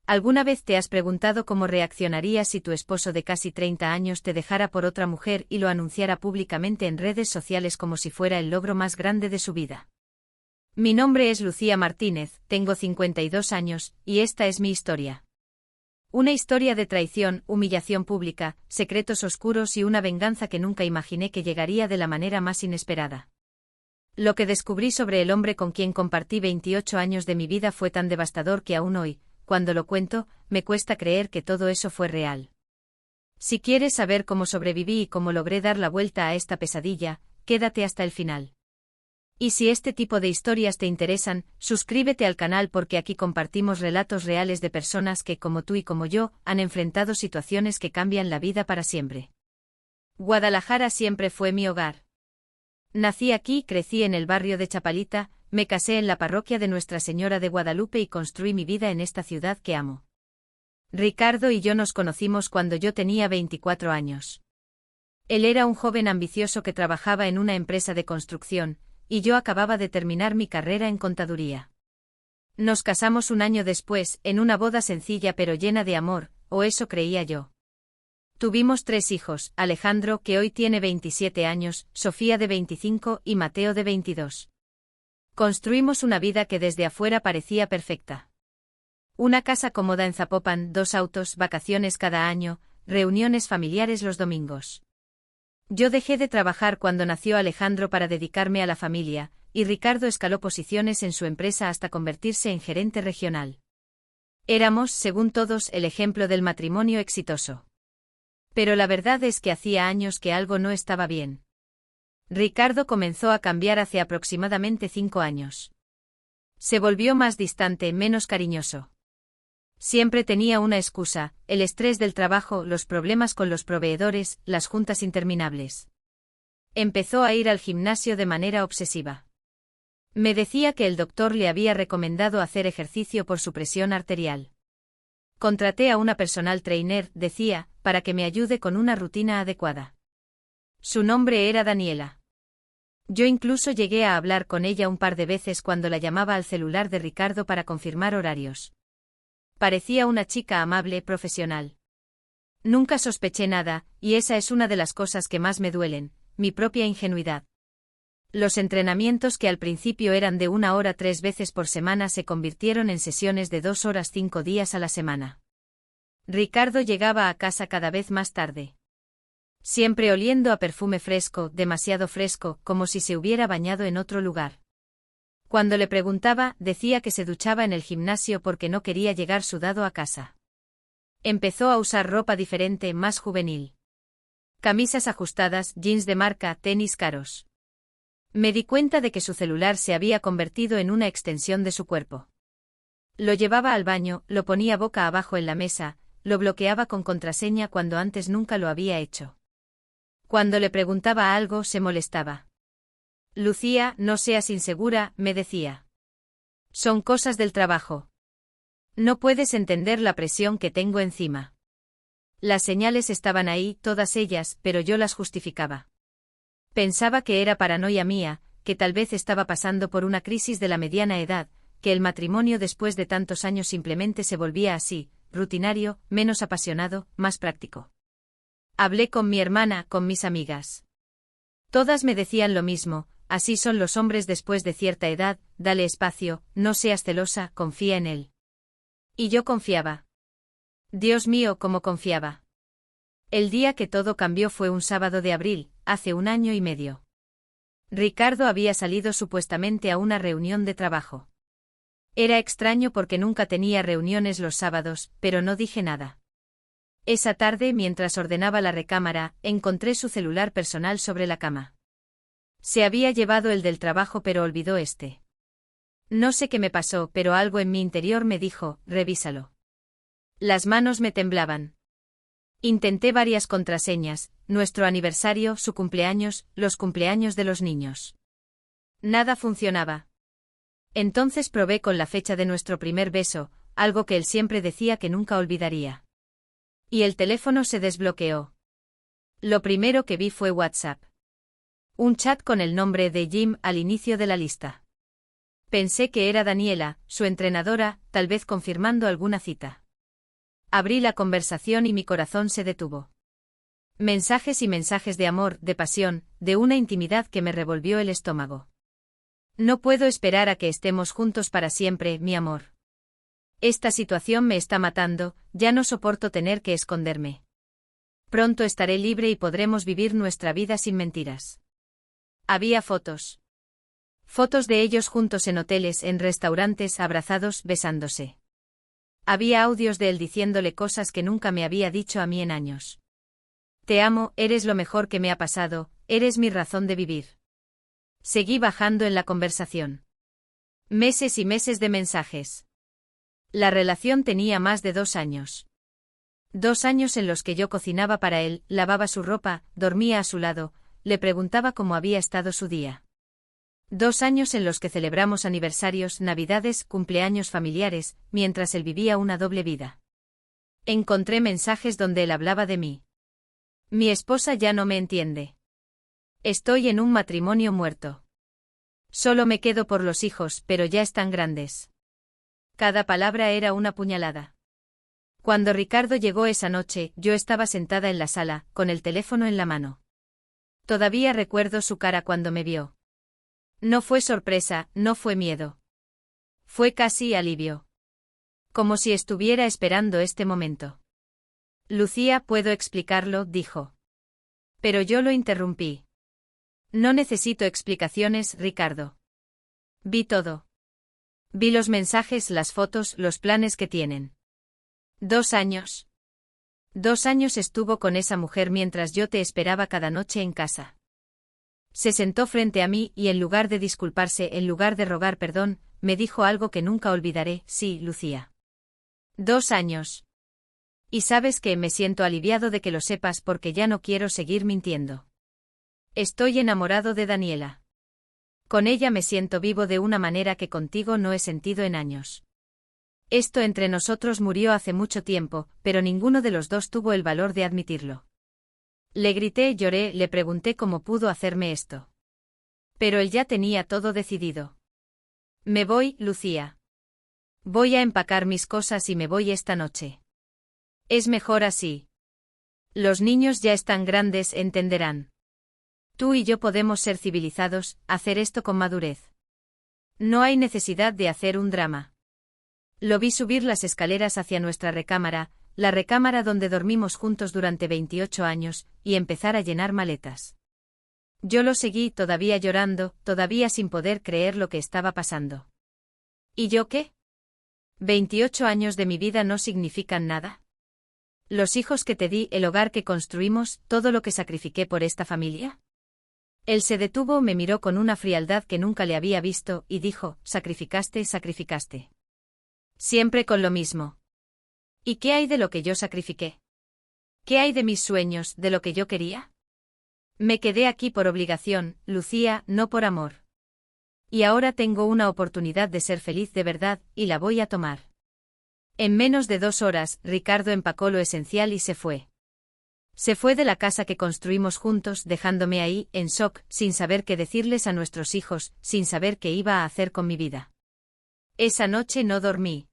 ¿Alguna vez te has preguntado cómo reaccionarías si tu esposo de casi 30 años te dejara por otra mujer y lo anunciara públicamente en redes sociales como si fuera el logro más grande de su vida? Mi nombre es Lucía Martínez, tengo 52 años, y esta es mi historia. Una historia de traición, humillación pública, secretos oscuros y una venganza que nunca imaginé que llegaría de la manera más inesperada. Lo que descubrí sobre el hombre con quien compartí 28 años de mi vida fue tan devastador que aún hoy, cuando lo cuento, me cuesta creer que todo eso fue real. Si quieres saber cómo sobreviví y cómo logré dar la vuelta a esta pesadilla, quédate hasta el final. Y si este tipo de historias te interesan, suscríbete al canal porque aquí compartimos relatos reales de personas que, como tú y como yo, han enfrentado situaciones que cambian la vida para siempre. Guadalajara siempre fue mi hogar. Nací aquí, crecí en el barrio de Chapalita, me casé en la parroquia de Nuestra Señora de Guadalupe y construí mi vida en esta ciudad que amo. Ricardo y yo nos conocimos cuando yo tenía 24 años. Él era un joven ambicioso que trabajaba en una empresa de construcción, y yo acababa de terminar mi carrera en contaduría. Nos casamos un año después, en una boda sencilla pero llena de amor, o eso creía yo. Tuvimos 3 hijos, Alejandro, que hoy tiene 27 años, Sofía de 25 y Mateo de 22. Construimos una vida que desde afuera parecía perfecta. Una casa cómoda en Zapopan, 2 autos, vacaciones cada año, reuniones familiares los domingos. Yo dejé de trabajar cuando nació Alejandro para dedicarme a la familia, y Ricardo escaló posiciones en su empresa hasta convertirse en gerente regional. Éramos, según todos, el ejemplo del matrimonio exitoso. Pero la verdad es que hacía años que algo no estaba bien. Ricardo comenzó a cambiar hace aproximadamente 5 años. Se volvió más distante, menos cariñoso. Siempre tenía una excusa: el estrés del trabajo, los problemas con los proveedores, las juntas interminables. Empezó a ir al gimnasio de manera obsesiva. Me decía que el doctor le había recomendado hacer ejercicio por su presión arterial. Contraté a una personal trainer, decía, para que me ayude con una rutina adecuada. Su nombre era Daniela. Yo incluso llegué a hablar con ella un par de veces cuando la llamaba al celular de Ricardo para confirmar horarios. Parecía una chica amable, profesional. Nunca sospeché nada, y esa es una de las cosas que más me duelen, mi propia ingenuidad. Los entrenamientos que al principio eran de 1 hora 3 veces por semana se convirtieron en sesiones de 2 horas 5 días a la semana. Ricardo llegaba a casa cada vez más tarde. Siempre oliendo a perfume fresco, demasiado fresco, como si se hubiera bañado en otro lugar. Cuando le preguntaba, decía que se duchaba en el gimnasio porque no quería llegar sudado a casa. Empezó a usar ropa diferente, más juvenil. Camisas ajustadas, jeans de marca, tenis caros. Me di cuenta de que su celular se había convertido en una extensión de su cuerpo. Lo llevaba al baño, lo ponía boca abajo en la mesa, lo bloqueaba con contraseña cuando antes nunca lo había hecho. Cuando le preguntaba algo se molestaba. Lucía, no seas insegura, me decía. Son cosas del trabajo. No puedes entender la presión que tengo encima. Las señales estaban ahí, todas ellas, pero yo las justificaba. Pensaba que era paranoia mía, que tal vez estaba pasando por una crisis de la mediana edad, que el matrimonio después de tantos años simplemente se volvía así, rutinario, menos apasionado, más práctico. Hablé con mi hermana, con mis amigas. Todas me decían lo mismo: así son los hombres después de cierta edad, dale espacio, no seas celosa, confía en él. Y yo confiaba. Dios mío, cómo confiaba. El día que todo cambió fue un sábado de abril, hace 1 año y medio. Ricardo había salido supuestamente a una reunión de trabajo. Era extraño porque nunca tenía reuniones los sábados, pero no dije nada. Esa tarde, mientras ordenaba la recámara, encontré su celular personal sobre la cama. Se había llevado el del trabajo pero olvidó este. No sé qué me pasó, pero algo en mi interior me dijo, revísalo. Las manos me temblaban. Intenté varias contraseñas, nuestro aniversario, su cumpleaños, los cumpleaños de los niños. Nada funcionaba. Entonces probé con la fecha de nuestro primer beso, algo que él siempre decía que nunca olvidaría. Y el teléfono se desbloqueó. Lo primero que vi fue WhatsApp. Un chat con el nombre de Jim al inicio de la lista. Pensé que era Daniela, su entrenadora, tal vez confirmando alguna cita. Abrí la conversación y mi corazón se detuvo. Mensajes y mensajes de amor, de pasión, de una intimidad que me revolvió el estómago. No puedo esperar a que estemos juntos para siempre, mi amor. Esta situación me está matando, ya no soporto tener que esconderme. Pronto estaré libre y podremos vivir nuestra vida sin mentiras. Había fotos. Fotos de ellos juntos en hoteles, en restaurantes, abrazados, besándose. Había audios de él diciéndole cosas que nunca me había dicho a mí en años. Te amo, eres lo mejor que me ha pasado, eres mi razón de vivir. Seguí bajando en la conversación. Meses y meses de mensajes. La relación tenía más de 2 años. 2 años en los que yo cocinaba para él, lavaba su ropa, dormía a su lado, le preguntaba cómo había estado su día. 2 años en los que celebramos aniversarios, navidades, cumpleaños familiares, mientras él vivía una doble vida. Encontré mensajes donde él hablaba de mí. Mi esposa ya no me entiende. Estoy en un matrimonio muerto. Solo me quedo por los hijos, pero ya están grandes. Cada palabra era una puñalada. Cuando Ricardo llegó esa noche, yo estaba sentada en la sala, con el teléfono en la mano. Todavía recuerdo su cara cuando me vio. No fue sorpresa, no fue miedo. Fue casi alivio. Como si estuviera esperando este momento. Lucía, puedo explicarlo, dijo. Pero yo lo interrumpí. No necesito explicaciones, Ricardo. Vi todo. Vi los mensajes, las fotos, los planes que tienen. 2 años. 2 años estuvo con esa mujer mientras yo te esperaba cada noche en casa. Se sentó frente a mí y en lugar de disculparse, en lugar de rogar perdón, me dijo algo que nunca olvidaré, sí, Lucía. 2 años. Y sabes que me siento aliviado de que lo sepas porque ya no quiero seguir mintiendo. Estoy enamorado de Daniela. Con ella me siento vivo de una manera que contigo no he sentido en años. Esto entre nosotros murió hace mucho tiempo, pero ninguno de los dos tuvo el valor de admitirlo. Le grité, lloré, le pregunté cómo pudo hacerme esto. Pero él ya tenía todo decidido. Me voy, Lucía. Voy a empacar mis cosas y me voy esta noche. Es mejor así. Los niños ya están grandes, entenderán. Tú y yo podemos ser civilizados, hacer esto con madurez. No hay necesidad de hacer un drama. Lo vi subir las escaleras hacia nuestra recámara, la recámara donde dormimos juntos durante 28 años, y empezar a llenar maletas. Yo lo seguí, todavía llorando, todavía sin poder creer lo que estaba pasando. ¿Y yo qué? ¿28 años de mi vida no significan nada? Los hijos que te di, el hogar que construimos, todo lo que sacrifiqué por esta familia. Él se detuvo, me miró con una frialdad que nunca le había visto, y dijo, sacrificaste, sacrificaste. Siempre con lo mismo. ¿Y qué hay de lo que yo sacrifiqué? ¿Qué hay de mis sueños, de lo que yo quería? Me quedé aquí por obligación, Lucía, no por amor. Y ahora tengo una oportunidad de ser feliz de verdad, y la voy a tomar. En menos de 2 horas, Ricardo empacó lo esencial y se fue. Se fue de la casa que construimos juntos, dejándome ahí, en shock, sin saber qué decirles a nuestros hijos, sin saber qué iba a hacer con mi vida. Esa noche no dormí.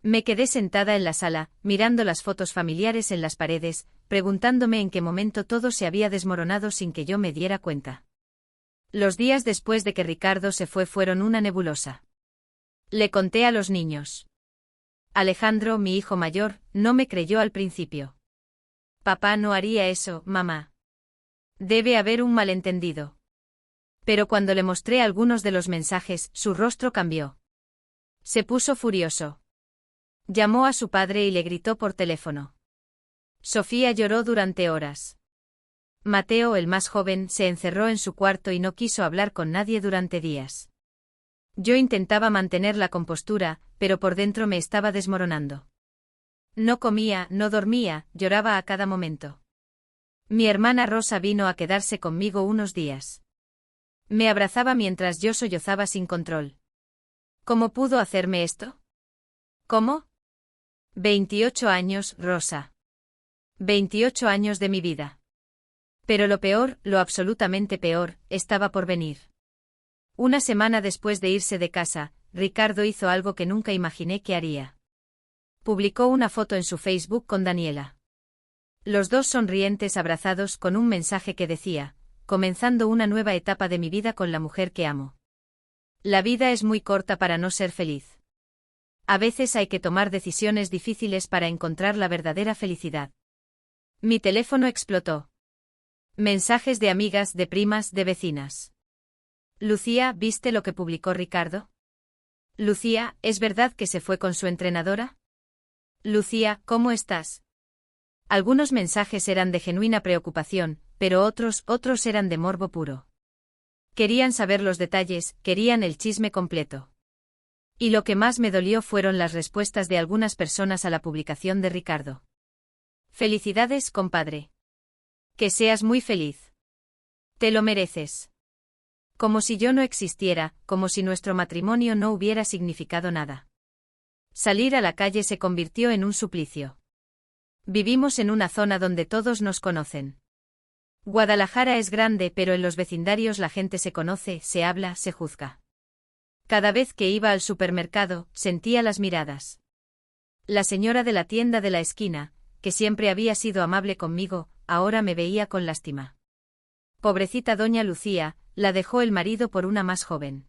Me quedé sentada en la sala, mirando las fotos familiares en las paredes, preguntándome en qué momento todo se había desmoronado sin que yo me diera cuenta. Los días después de que Ricardo se fue fueron una nebulosa. Le conté a los niños. Alejandro, mi hijo mayor, no me creyó al principio. Papá no haría eso, mamá. Debe haber un malentendido. Pero cuando le mostré algunos de los mensajes, su rostro cambió. Se puso furioso. Llamó a su padre y le gritó por teléfono. Sofía lloró durante horas. Mateo, el más joven, se encerró en su cuarto y no quiso hablar con nadie durante días. Yo intentaba mantener la compostura, pero por dentro me estaba desmoronando. No comía, no dormía, lloraba a cada momento. Mi hermana Rosa vino a quedarse conmigo unos días. Me abrazaba mientras yo sollozaba sin control. ¿Cómo pudo hacerme esto? ¿Cómo? 28 años, Rosa. 28 años de mi vida. Pero lo peor, lo absolutamente peor, estaba por venir. Una semana después de irse de casa, Ricardo hizo algo que nunca imaginé que haría. Publicó una foto en su Facebook con Daniela. Los dos sonrientes abrazados con un mensaje que decía: comenzando una nueva etapa de mi vida con la mujer que amo. La vida es muy corta para no ser feliz. A veces hay que tomar decisiones difíciles para encontrar la verdadera felicidad. Mi teléfono explotó. Mensajes de amigas, de primas, de vecinas. Lucía, ¿viste lo que publicó Ricardo? Lucía, ¿es verdad que se fue con su entrenadora? Lucía, ¿cómo estás? Algunos mensajes eran de genuina preocupación, pero otros eran de morbo puro. Querían saber los detalles, querían el chisme completo. Y lo que más me dolió fueron las respuestas de algunas personas a la publicación de Ricardo. Felicidades, compadre. Que seas muy feliz. Te lo mereces. Como si yo no existiera, como si nuestro matrimonio no hubiera significado nada. Salir a la calle se convirtió en un suplicio. Vivimos en una zona donde todos nos conocen. Guadalajara es grande, pero en los vecindarios la gente se conoce, se habla, se juzga. Cada vez que iba al supermercado, sentía las miradas. La señora de la tienda de la esquina, que siempre había sido amable conmigo, ahora me veía con lástima. Pobrecita doña Lucía, la dejó el marido por una más joven.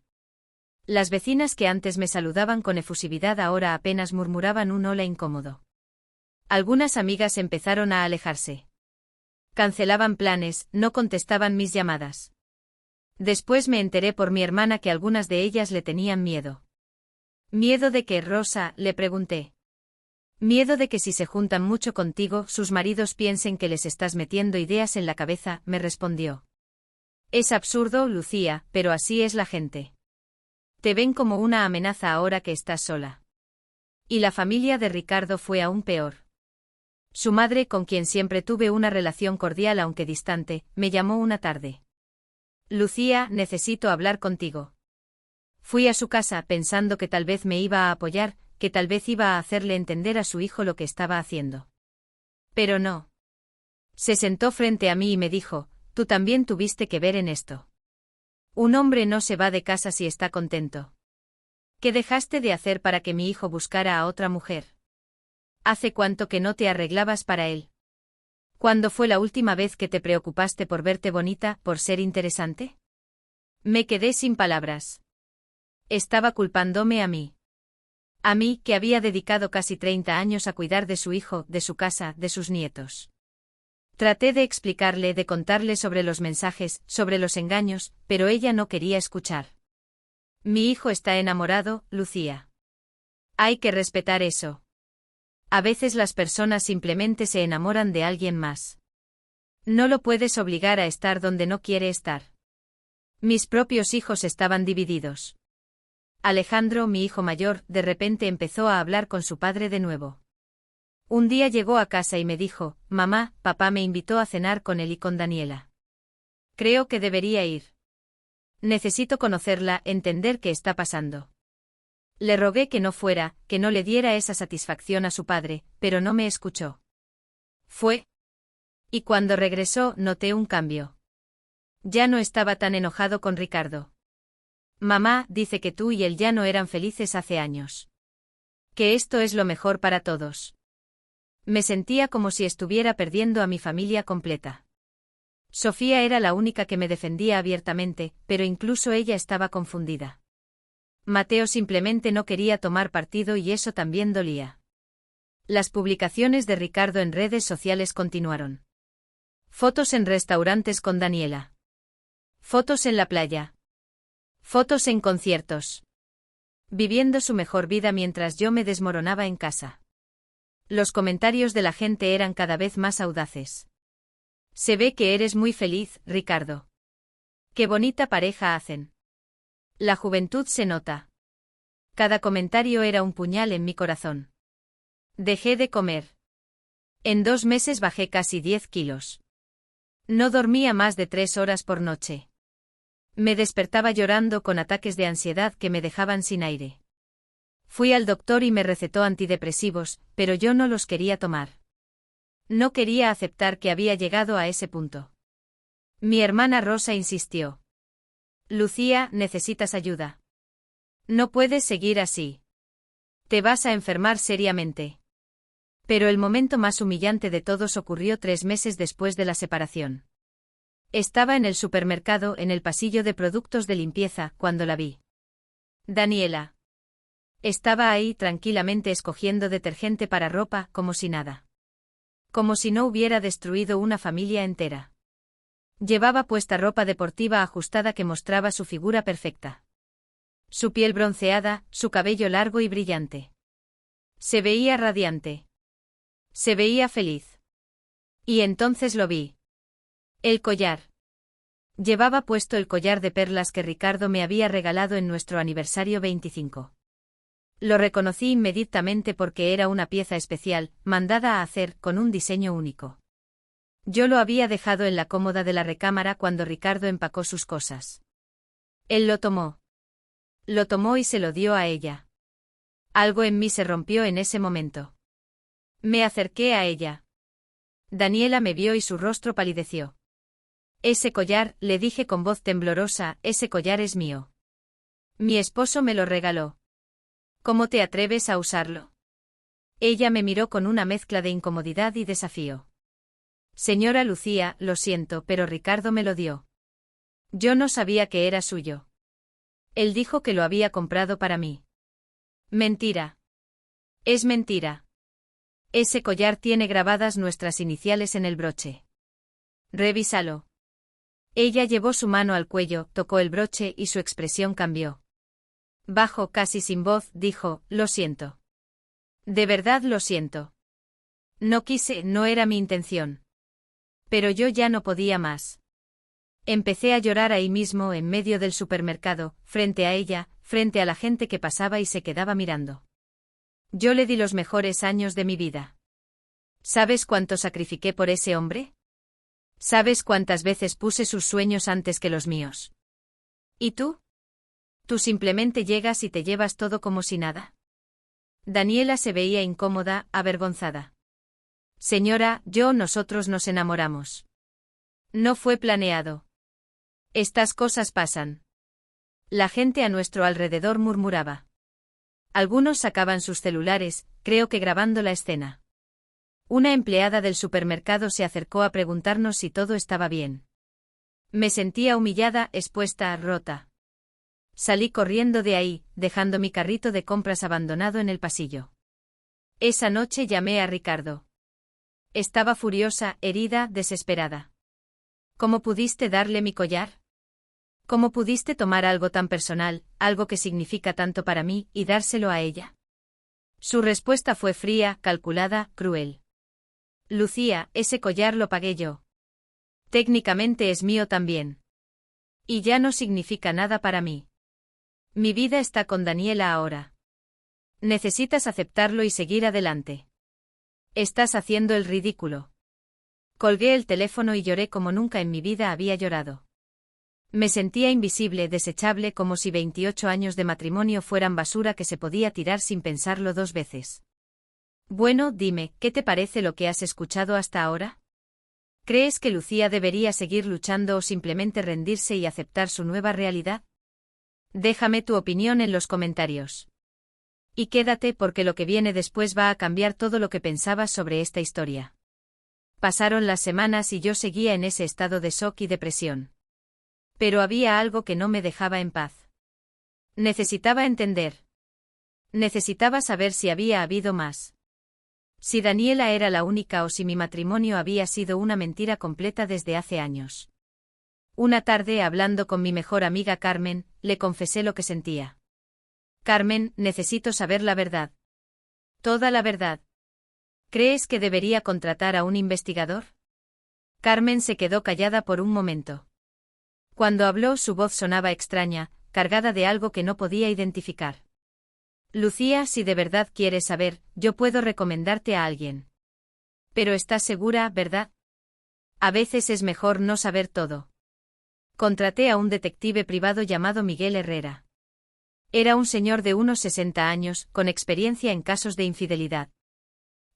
Las vecinas que antes me saludaban con efusividad ahora apenas murmuraban un hola incómodo. Algunas amigas empezaron a alejarse. Cancelaban planes, no contestaban mis llamadas. Después me enteré por mi hermana que algunas de ellas le tenían miedo. ¿Miedo de qué, Rosa?, le pregunté. Miedo de que si se juntan mucho contigo, sus maridos piensen que les estás metiendo ideas en la cabeza, me respondió. Es absurdo, Lucía, pero así es la gente. Te ven como una amenaza ahora que estás sola. Y la familia de Ricardo fue aún peor. Su madre, con quien siempre tuve una relación cordial aunque distante, me llamó una tarde. Lucía, necesito hablar contigo. Fui a su casa pensando que tal vez me iba a apoyar, que tal vez iba a hacerle entender a su hijo lo que estaba haciendo. Pero no. Se sentó frente a mí y me dijo: tú también tuviste que ver en esto. Un hombre no se va de casa si está contento. ¿Qué dejaste de hacer para que mi hijo buscara a otra mujer? ¿Hace cuánto que no te arreglabas para él? ¿Cuándo fue la última vez que te preocupaste por verte bonita, por ser interesante? Me quedé sin palabras. Estaba culpándome a mí. A mí, que había dedicado casi 30 años a cuidar de su hijo, de su casa, de sus nietos. Traté de explicarle, de contarle sobre los mensajes, sobre los engaños, pero ella no quería escuchar. Mi hijo está enamorado, Lucía. Hay que respetar eso. A veces las personas simplemente se enamoran de alguien más. No lo puedes obligar a estar donde no quiere estar. Mis propios hijos estaban divididos. Alejandro, mi hijo mayor, de repente empezó a hablar con su padre de nuevo. Un día llegó a casa y me dijo: mamá, papá me invitó a cenar con él y con Daniela. Creo que debería ir. Necesito conocerla, entender qué está pasando. Le rogué que no fuera, que no le diera esa satisfacción a su padre, pero no me escuchó. Fue. Y cuando regresó, noté un cambio. Ya no estaba tan enojado con Ricardo. Mamá, dice que tú y él ya no eran felices hace años. Que esto es lo mejor para todos. Me sentía como si estuviera perdiendo a mi familia completa. Sofía era la única que me defendía abiertamente, pero incluso ella estaba confundida. Mateo simplemente no quería tomar partido y eso también dolía. Las publicaciones de Ricardo en redes sociales continuaron. Fotos en restaurantes con Daniela. Fotos en la playa. Fotos en conciertos. Viviendo su mejor vida mientras yo me desmoronaba en casa. Los comentarios de la gente eran cada vez más audaces. Se ve que eres muy feliz, Ricardo. Qué bonita pareja hacen. La juventud se nota. Cada comentario era un puñal en mi corazón. Dejé de comer. En 2 meses bajé casi 10 kilos. No dormía más de 3 horas por noche. Me despertaba llorando con ataques de ansiedad que me dejaban sin aire. Fui al doctor y me recetó antidepresivos, pero yo no los quería tomar. No quería aceptar que había llegado a ese punto. Mi hermana Rosa insistió. Lucía, necesitas ayuda. No puedes seguir así. Te vas a enfermar seriamente. Pero el momento más humillante de todos ocurrió 3 meses después de la separación. Estaba en el supermercado, en el pasillo de productos de limpieza, cuando la vi. Daniela. Estaba ahí tranquilamente escogiendo detergente para ropa, como si nada. Como si no hubiera destruido una familia entera. Llevaba puesta ropa deportiva ajustada que mostraba su figura perfecta. Su piel bronceada, su cabello largo y brillante. Se veía radiante. Se veía feliz. Y entonces lo vi. El collar. Llevaba puesto el collar de perlas que Ricardo me había regalado en nuestro aniversario 25. Lo reconocí inmediatamente porque era una pieza especial, mandada a hacer, con un diseño único. Yo lo había dejado en la cómoda de la recámara cuando Ricardo empacó sus cosas. Él lo tomó. Lo tomó y se lo dio a ella. Algo en mí se rompió en ese momento. Me acerqué a ella. Daniela me vio y su rostro palideció. Ese collar, le dije con voz temblorosa, ese collar es mío. Mi esposo me lo regaló. ¿Cómo te atreves a usarlo? Ella me miró con una mezcla de incomodidad y desafío. Señora Lucía, lo siento, pero Ricardo me lo dio. Yo no sabía que era suyo. Él dijo que lo había comprado para mí. Mentira. Es mentira. Ese collar tiene grabadas nuestras iniciales en el broche. Revísalo. Ella llevó su mano al cuello, tocó el broche y su expresión cambió. Bajo, casi sin voz, dijo, lo siento. De verdad lo siento. No quise, no era mi intención. Pero yo ya no podía más. Empecé a llorar ahí mismo, en medio del supermercado, frente a ella, frente a la gente que pasaba y se quedaba mirando. Yo le di los mejores años de mi vida. ¿Sabes cuánto sacrifiqué por ese hombre? ¿Sabes cuántas veces puse sus sueños antes que los míos? ¿Y tú? Tú simplemente llegas y te llevas todo como si nada. Daniela se veía incómoda, avergonzada. Señora, nosotros nos enamoramos. No fue planeado. Estas cosas pasan. La gente a nuestro alrededor murmuraba. Algunos sacaban sus celulares, creo que grabando la escena. Una empleada del supermercado se acercó a preguntarnos si todo estaba bien. Me sentía humillada, expuesta, rota. Salí corriendo de ahí, dejando mi carrito de compras abandonado en el pasillo. Esa noche llamé a Ricardo. Estaba furiosa, herida, desesperada. ¿Cómo pudiste darle mi collar? ¿Cómo pudiste tomar algo tan personal, algo que significa tanto para mí, y dárselo a ella? Su respuesta fue fría, calculada, cruel. Lucía, ese collar lo pagué yo. Técnicamente es mío también. Y ya no significa nada para mí. Mi vida está con Daniela ahora. Necesitas aceptarlo y seguir adelante. Estás haciendo el ridículo. Colgué el teléfono y lloré como nunca en mi vida había llorado. Me sentía invisible, desechable, como si 28 años de matrimonio fueran basura que se podía tirar sin pensarlo 2 veces. Bueno, dime, ¿qué te parece lo que has escuchado hasta ahora? ¿Crees que Lucía debería seguir luchando o simplemente rendirse y aceptar su nueva realidad? Déjame tu opinión en los comentarios. Y quédate porque lo que viene después va a cambiar todo lo que pensabas sobre esta historia. Pasaron las semanas y yo seguía en ese estado de shock y depresión. Pero había algo que no me dejaba en paz. Necesitaba entender. Necesitaba saber si había habido más. Si Daniela era la única o si mi matrimonio había sido una mentira completa desde hace años. Una tarde, hablando con mi mejor amiga Carmen, le confesé lo que sentía. Carmen, necesito saber la verdad. Toda la verdad. ¿Crees que debería contratar a un investigador? Carmen se quedó callada por un momento. Cuando habló, su voz sonaba extraña, cargada de algo que no podía identificar. Lucía, si de verdad quieres saber, yo puedo recomendarte a alguien. Pero estás segura, ¿verdad? A veces es mejor no saber todo. Contraté a un detective privado llamado Miguel Herrera. Era un señor de unos 60 años, con experiencia en casos de infidelidad.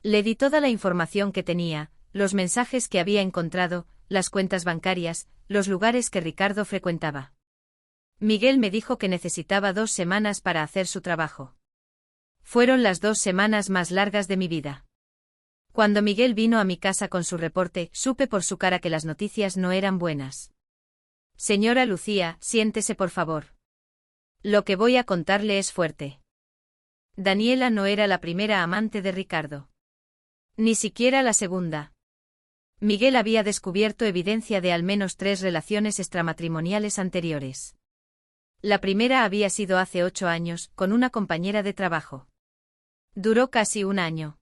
Le di toda la información que tenía, los mensajes que había encontrado, las cuentas bancarias, los lugares que Ricardo frecuentaba. Miguel me dijo que necesitaba 2 semanas para hacer su trabajo. Fueron las 2 semanas más largas de mi vida. Cuando Miguel vino a mi casa con su reporte, supe por su cara que las noticias no eran buenas. Señora Lucía, siéntese por favor. Lo que voy a contarle es fuerte. Daniela no era la primera amante de Ricardo. Ni siquiera la segunda. Miguel había descubierto evidencia de al menos 3 relaciones extramatrimoniales anteriores. La primera había sido hace 8 años, con una compañera de trabajo. Duró casi un año.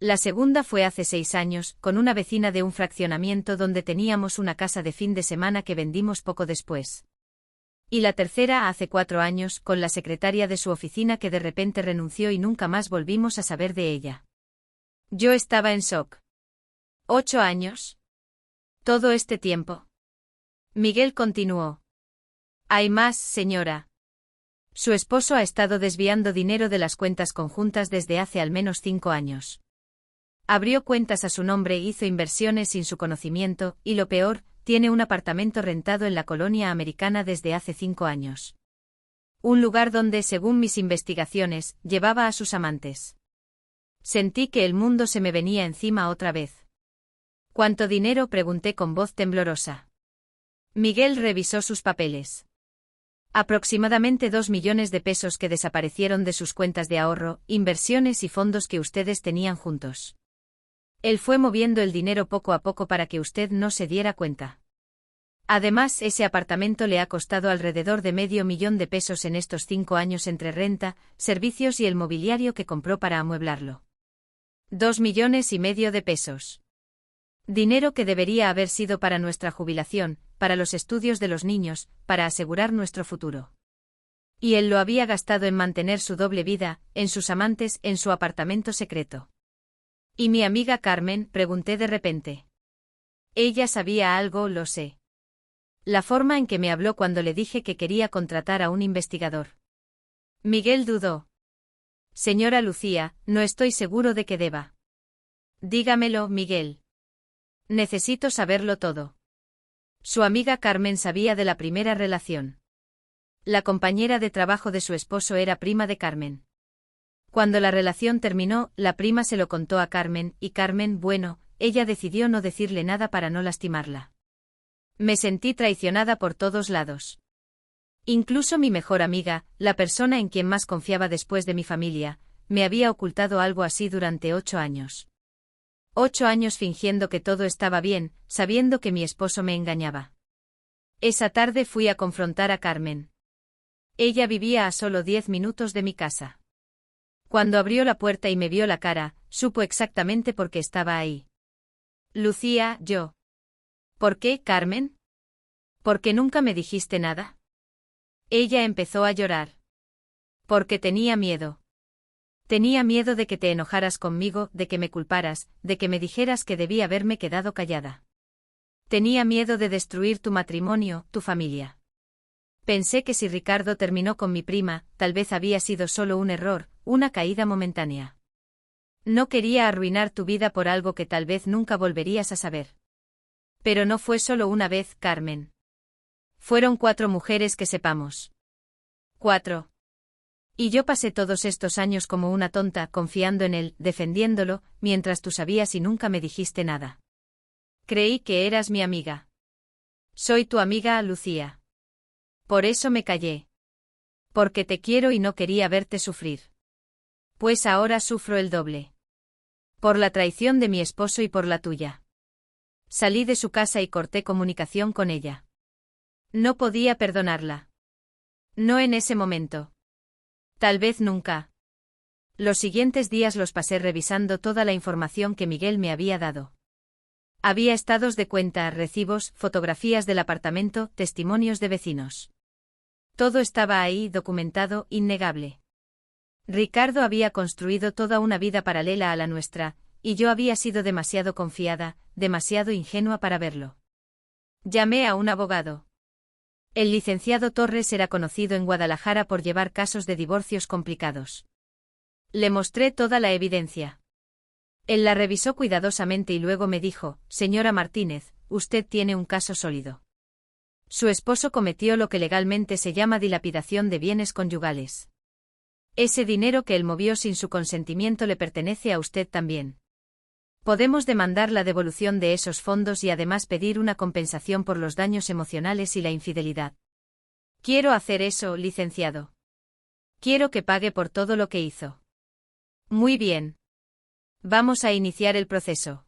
La segunda fue hace 6 años, con una vecina de un fraccionamiento donde teníamos una casa de fin de semana que vendimos poco después. Y la tercera hace 4 años, con la secretaria de su oficina que de repente renunció y nunca más volvimos a saber de ella. Yo estaba en shock. ¿8 años? ¿Todo este tiempo? Miguel continuó. Hay más, señora. Su esposo ha estado desviando dinero de las cuentas conjuntas desde hace al menos 5 años. Abrió cuentas a su nombre e hizo inversiones sin su conocimiento, y lo peor, tiene un apartamento rentado en la colonia americana desde hace 5 años. Un lugar donde, según mis investigaciones, llevaba a sus amantes. Sentí que el mundo se me venía encima otra vez. ¿Cuánto dinero?, pregunté con voz temblorosa. Miguel revisó sus papeles. Aproximadamente 2 millones de pesos que desaparecieron de sus cuentas de ahorro, inversiones y fondos que ustedes tenían juntos. Él fue moviendo el dinero poco a poco para que usted no se diera cuenta. Además, ese apartamento le ha costado alrededor de $500,000 de pesos en estos 5 años entre renta, servicios y el mobiliario que compró para amueblarlo. 2,5 millones de pesos. Dinero que debería haber sido para nuestra jubilación, para los estudios de los niños, para asegurar nuestro futuro. Y él lo había gastado en mantener su doble vida, en sus amantes, en su apartamento secreto. ¿Y mi amiga Carmen?, pregunté de repente. Ella sabía algo, lo sé. La forma en que me habló cuando le dije que quería contratar a un investigador. Miguel dudó. Señora Lucía, no estoy seguro de que deba. Dígamelo, Miguel. Necesito saberlo todo. Su amiga Carmen sabía de la primera relación. La compañera de trabajo de su esposo era prima de Carmen. Cuando la relación terminó, la prima se lo contó a Carmen, y Carmen, bueno, ella decidió no decirle nada para no lastimarla. Me sentí traicionada por todos lados. Incluso mi mejor amiga, la persona en quien más confiaba después de mi familia, me había ocultado algo así durante 8 años. 8 años fingiendo que todo estaba bien, sabiendo que mi esposo me engañaba. Esa tarde fui a confrontar a Carmen. Ella vivía a solo 10 minutos de mi casa. Cuando abrió la puerta y me vio la cara, supo exactamente por qué estaba ahí. Lucía, yo. ¿Por qué, Carmen? ¿Por qué nunca me dijiste nada? Ella empezó a llorar. Porque tenía miedo. Tenía miedo de que te enojaras conmigo, de que me culparas, de que me dijeras que debí haberme quedado callada. Tenía miedo de destruir tu matrimonio, tu familia. Pensé que si Ricardo terminó con mi prima, tal vez había sido solo un error, una caída momentánea. No quería arruinar tu vida por algo que tal vez nunca volverías a saber. Pero no fue solo una vez, Carmen. Fueron 4 mujeres que sepamos. 4. Y yo pasé todos estos años como una tonta, confiando en él, defendiéndolo, mientras tú sabías y nunca me dijiste nada. Creí que eras mi amiga. Soy tu amiga, Lucía. Por eso me callé. Porque te quiero y no quería verte sufrir. Pues ahora sufro el doble. Por la traición de mi esposo y por la tuya. Salí de su casa y corté comunicación con ella. No podía perdonarla. No en ese momento. Tal vez nunca. Los siguientes días los pasé revisando toda la información que Miguel me había dado. Había estados de cuenta, recibos, fotografías del apartamento, testimonios de vecinos. Todo estaba ahí, documentado, innegable. Ricardo había construido toda una vida paralela a la nuestra, y yo había sido demasiado confiada, demasiado ingenua para verlo. Llamé a un abogado. El licenciado Torres era conocido en Guadalajara por llevar casos de divorcios complicados. Le mostré toda la evidencia. Él la revisó cuidadosamente y luego me dijo: Señora Martínez, usted tiene un caso sólido. Su esposo cometió lo que legalmente se llama dilapidación de bienes conyugales. Ese dinero que él movió sin su consentimiento le pertenece a usted también. Podemos demandar la devolución de esos fondos y además pedir una compensación por los daños emocionales y la infidelidad. Quiero hacer eso, licenciado. Quiero que pague por todo lo que hizo. Muy bien. Vamos a iniciar el proceso.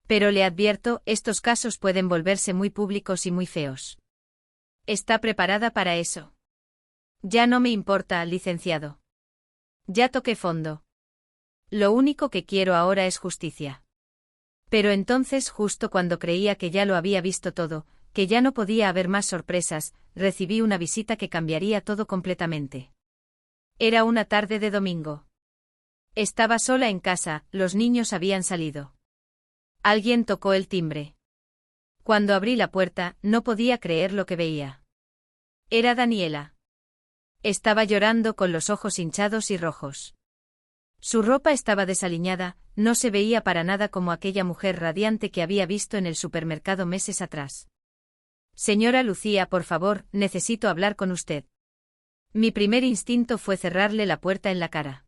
Pero le advierto, estos casos pueden volverse muy públicos y muy feos. ¿Está preparada para eso? Ya no me importa, licenciado. Ya toqué fondo. Lo único que quiero ahora es justicia. Pero entonces, justo cuando creía que ya lo había visto todo, que ya no podía haber más sorpresas, recibí una visita que cambiaría todo completamente. Era una tarde de domingo. Estaba sola en casa, los niños habían salido. Alguien tocó el timbre. Cuando abrí la puerta, no podía creer lo que veía. Era Daniela. Estaba llorando con los ojos hinchados y rojos. Su ropa estaba desaliñada, no se veía para nada como aquella mujer radiante que había visto en el supermercado meses atrás. Señora Lucía, por favor, necesito hablar con usted. Mi primer instinto fue cerrarle la puerta en la cara.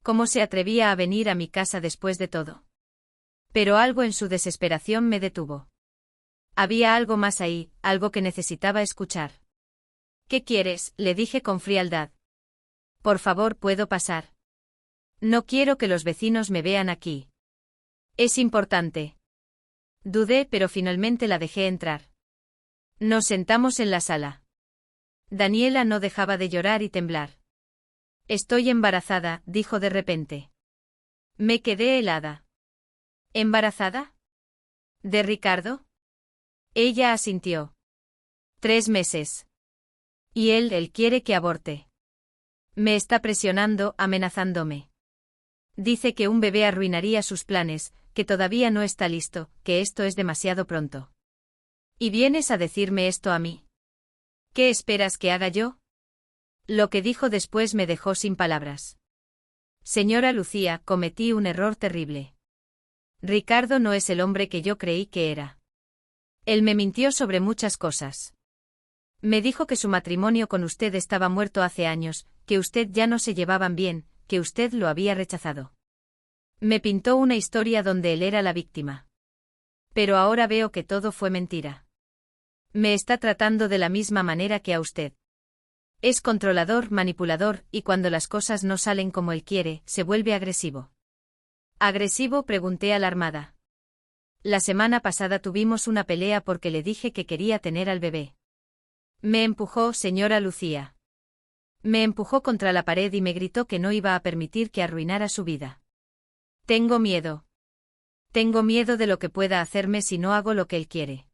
¿Cómo se atrevía a venir a mi casa después de todo? Pero algo en su desesperación me detuvo. Había algo más ahí, algo que necesitaba escuchar. ¿Qué quieres?, le dije con frialdad. Por favor, ¿puedo pasar? No quiero que los vecinos me vean aquí. Es importante. Dudé, pero finalmente la dejé entrar. Nos sentamos en la sala. Daniela no dejaba de llorar y temblar. Estoy embarazada, dijo de repente. Me quedé helada. ¿Embarazada? ¿De Ricardo? Ella asintió. 3 meses. Y él quiere que aborte. Me está presionando, amenazándome. Dice que un bebé arruinaría sus planes, que todavía no está listo, que esto es demasiado pronto. ¿Y vienes a decirme esto a mí? ¿Qué esperas que haga yo? Lo que dijo después me dejó sin palabras. Señora Lucía, cometí un error terrible. Ricardo no es el hombre que yo creí que era. Él me mintió sobre muchas cosas. Me dijo que su matrimonio con usted estaba muerto hace años, que usted ya no se llevaban bien, que usted lo había rechazado. Me pintó una historia donde él era la víctima. Pero ahora veo que todo fue mentira. Me está tratando de la misma manera que a usted. Es controlador, manipulador, y cuando las cosas no salen como él quiere, se vuelve agresivo. ¿Agresivo?, pregunté alarmada. La semana pasada tuvimos una pelea porque le dije que quería tener al bebé. Me empujó, señora Lucía. Me empujó contra la pared y me gritó que no iba a permitir que arruinara su vida. Tengo miedo. Tengo miedo de lo que pueda hacerme si no hago lo que él quiere.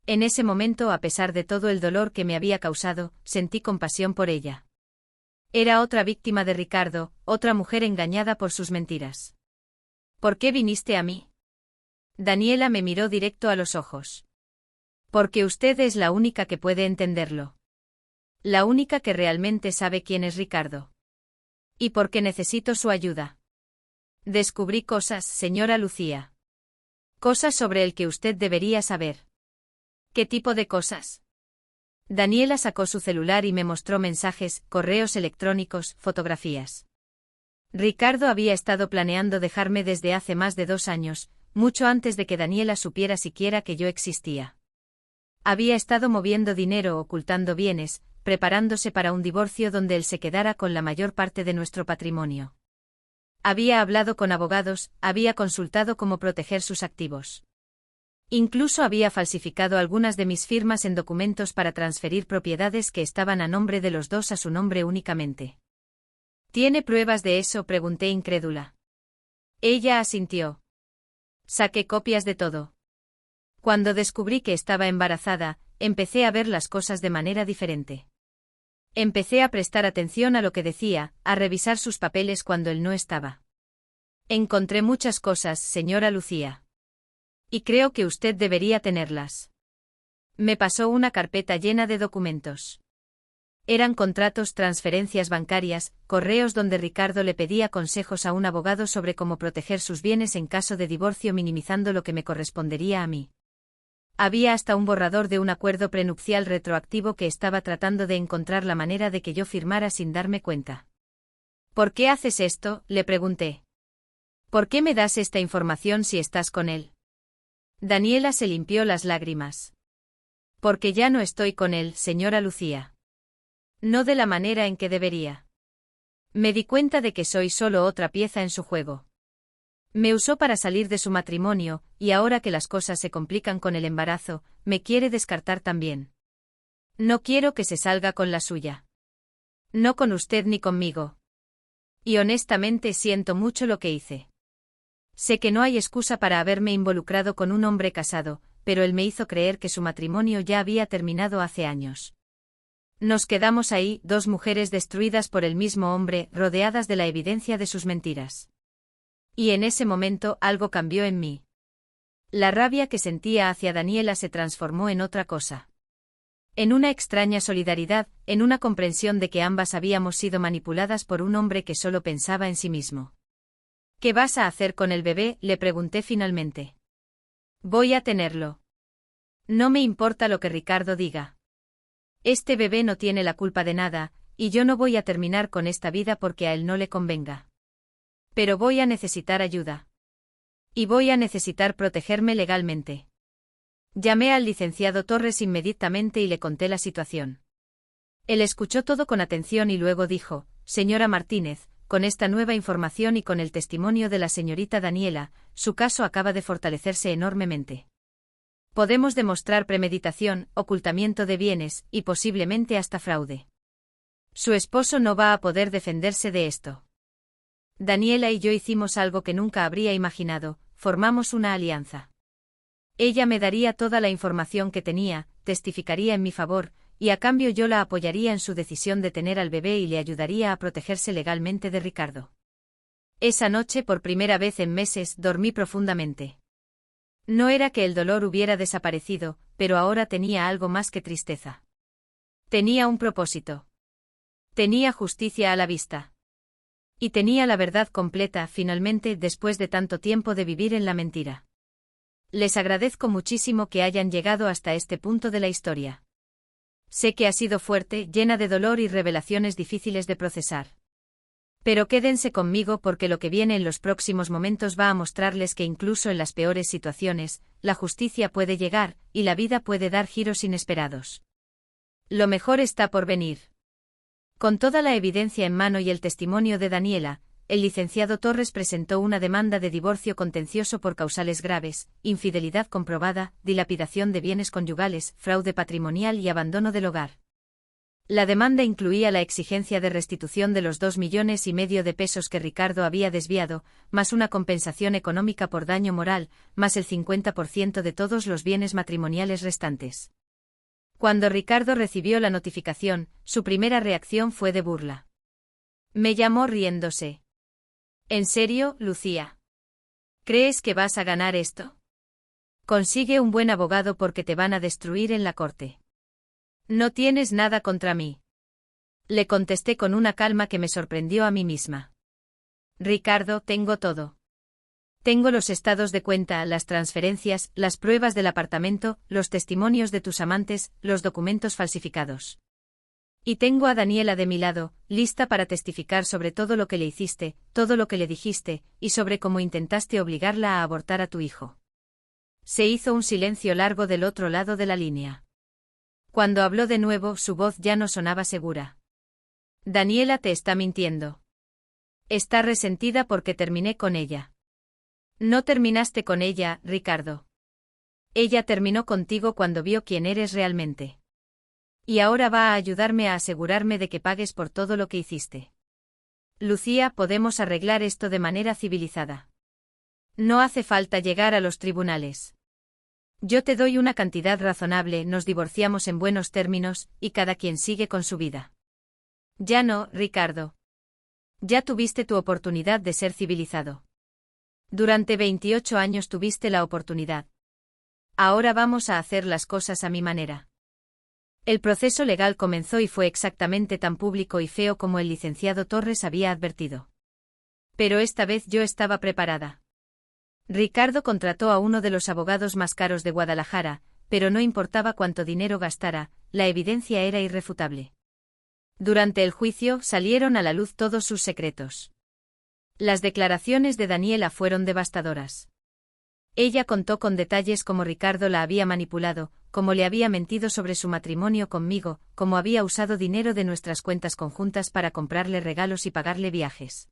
En ese momento, a pesar de todo el dolor que me había causado, sentí compasión por ella. Era otra víctima de Ricardo, otra mujer engañada por sus mentiras. ¿Por qué viniste a mí? Daniela me miró directo a los ojos. Porque usted es la única que puede entenderlo. La única que realmente sabe quién es Ricardo. Y porque necesito su ayuda. Descubrí cosas, señora Lucía. Cosas sobre el que usted debería saber. ¿Qué tipo de cosas? Daniela sacó su celular y me mostró mensajes, correos electrónicos, fotografías. Ricardo había estado planeando dejarme desde hace más de 2 años, mucho antes de que Daniela supiera siquiera que yo existía. Había estado moviendo dinero, ocultando bienes, preparándose para un divorcio donde él se quedara con la mayor parte de nuestro patrimonio. Había hablado con abogados, había consultado cómo proteger sus activos. Incluso había falsificado algunas de mis firmas en documentos para transferir propiedades que estaban a nombre de los dos a su nombre únicamente. ¿Tiene pruebas de eso?, pregunté incrédula. Ella asintió. Saqué copias de todo. Cuando descubrí que estaba embarazada, empecé a ver las cosas de manera diferente. Empecé a prestar atención a lo que decía, a revisar sus papeles cuando él no estaba. Encontré muchas cosas, señora Lucía. Y creo que usted debería tenerlas. Me pasó una carpeta llena de documentos. Eran contratos, transferencias bancarias, correos donde Ricardo le pedía consejos a un abogado sobre cómo proteger sus bienes en caso de divorcio, minimizando lo que me correspondería a mí. Había hasta un borrador de un acuerdo prenupcial retroactivo que estaba tratando de encontrar la manera de que yo firmara sin darme cuenta. ¿Por qué haces esto?, le pregunté. ¿Por qué me das esta información si estás con él? Daniela se limpió las lágrimas. Porque ya no estoy con él, señora Lucía. No de la manera en que debería. Me di cuenta de que soy solo otra pieza en su juego. Me usó para salir de su matrimonio, y ahora que las cosas se complican con el embarazo, me quiere descartar también. No quiero que se salga con la suya. No con usted ni conmigo. Y honestamente siento mucho lo que hice. Sé que no hay excusa para haberme involucrado con un hombre casado, pero él me hizo creer que su matrimonio ya había terminado hace años. Nos quedamos ahí, dos mujeres destruidas por el mismo hombre, rodeadas de la evidencia de sus mentiras. Y en ese momento algo cambió en mí. La rabia que sentía hacia Daniela se transformó en otra cosa. En una extraña solidaridad, en una comprensión de que ambas habíamos sido manipuladas por un hombre que solo pensaba en sí mismo. ¿Qué vas a hacer con el bebé?, le pregunté finalmente. Voy a tenerlo. No me importa lo que Ricardo diga. Este bebé no tiene la culpa de nada, y yo no voy a terminar con esta vida porque a él no le convenga. Pero voy a necesitar ayuda. Y voy a necesitar protegerme legalmente. Llamé al licenciado Torres inmediatamente y le conté la situación. Él escuchó todo con atención y luego dijo: Señora Martínez, con esta nueva información y con el testimonio de la señorita Daniela, su caso acaba de fortalecerse enormemente. Podemos demostrar premeditación, ocultamiento de bienes, y posiblemente hasta fraude. Su esposo no va a poder defenderse de esto. Daniela y yo hicimos algo que nunca habría imaginado, formamos una alianza. Ella me daría toda la información que tenía, testificaría en mi favor, y a cambio yo la apoyaría en su decisión de tener al bebé y le ayudaría a protegerse legalmente de Ricardo. Esa noche, por primera vez en meses, dormí profundamente. No era que el dolor hubiera desaparecido, pero ahora tenía algo más que tristeza. Tenía un propósito. Tenía justicia a la vista. Y tenía la verdad completa, finalmente, después de tanto tiempo de vivir en la mentira. Les agradezco muchísimo que hayan llegado hasta este punto de la historia. Sé que ha sido fuerte, llena de dolor y revelaciones difíciles de procesar. Pero quédense conmigo porque lo que viene en los próximos momentos va a mostrarles que incluso en las peores situaciones, la justicia puede llegar, y la vida puede dar giros inesperados. Lo mejor está por venir. Con toda la evidencia en mano y el testimonio de Daniela, el licenciado Torres presentó una demanda de divorcio contencioso por causales graves: infidelidad comprobada, dilapidación de bienes conyugales, fraude patrimonial y abandono del hogar. La demanda incluía la exigencia de restitución de los 2,5 millones de pesos que Ricardo había desviado, más una compensación económica por daño moral, más el 50% de todos los bienes matrimoniales restantes. Cuando Ricardo recibió la notificación, su primera reacción fue de burla. Me llamó riéndose. ¿En serio, Lucía? ¿Crees que vas a ganar esto? Consigue un buen abogado porque te van a destruir en la corte. No tienes nada contra mí. Le contesté con una calma que me sorprendió a mí misma. Ricardo, tengo todo. Tengo los estados de cuenta, las transferencias, las pruebas del apartamento, los testimonios de tus amantes, los documentos falsificados. Y tengo a Daniela de mi lado, lista para testificar sobre todo lo que le hiciste, todo lo que le dijiste, y sobre cómo intentaste obligarla a abortar a tu hijo. Se hizo un silencio largo del otro lado de la línea. Cuando habló de nuevo, su voz ya no sonaba segura. Daniela te está mintiendo. Está resentida porque terminé con ella. No terminaste con ella, Ricardo. Ella terminó contigo cuando vio quién eres realmente. Y ahora va a ayudarme a asegurarme de que pagues por todo lo que hiciste. Lucía, podemos arreglar esto de manera civilizada. No hace falta llegar a los tribunales. Yo te doy una cantidad razonable, nos divorciamos en buenos términos, y cada quien sigue con su vida. Ya no, Ricardo. Ya tuviste tu oportunidad de ser civilizado. Durante 28 años tuviste la oportunidad. Ahora vamos a hacer las cosas a mi manera. El proceso legal comenzó y fue exactamente tan público y feo como el licenciado Torres había advertido. Pero esta vez yo estaba preparada. Ricardo contrató a uno de los abogados más caros de Guadalajara, pero no importaba cuánto dinero gastara, la evidencia era irrefutable. Durante el juicio salieron a la luz todos sus secretos. Las declaraciones de Daniela fueron devastadoras. Ella contó con detalles cómo Ricardo la había manipulado, cómo le había mentido sobre su matrimonio conmigo, cómo había usado dinero de nuestras cuentas conjuntas para comprarle regalos y pagarle viajes.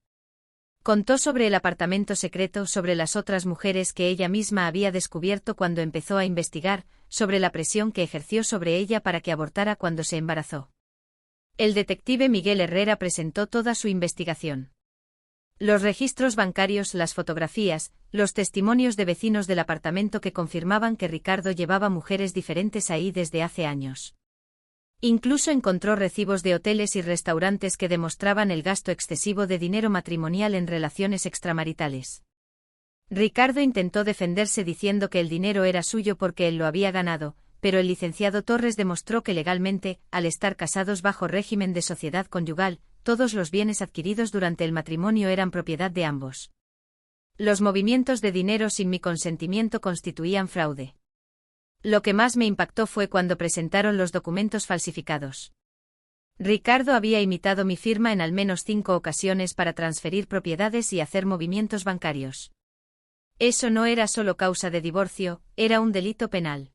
Contó sobre el apartamento secreto, sobre las otras mujeres que ella misma había descubierto cuando empezó a investigar, sobre la presión que ejerció sobre ella para que abortara cuando se embarazó. El detective Miguel Herrera presentó toda su investigación. Los registros bancarios, las fotografías, los testimonios de vecinos del apartamento que confirmaban que Ricardo llevaba mujeres diferentes ahí desde hace años. Incluso encontró recibos de hoteles y restaurantes que demostraban el gasto excesivo de dinero matrimonial en relaciones extramaritales. Ricardo intentó defenderse diciendo que el dinero era suyo porque él lo había ganado, pero el licenciado Torres demostró que legalmente, al estar casados bajo régimen de sociedad conyugal, todos los bienes adquiridos durante el matrimonio eran propiedad de ambos. Los movimientos de dinero sin mi consentimiento constituían fraude. Lo que más me impactó fue cuando presentaron los documentos falsificados. Ricardo había imitado mi firma en al menos 5 ocasiones para transferir propiedades y hacer movimientos bancarios. Eso no era solo causa de divorcio, era un delito penal.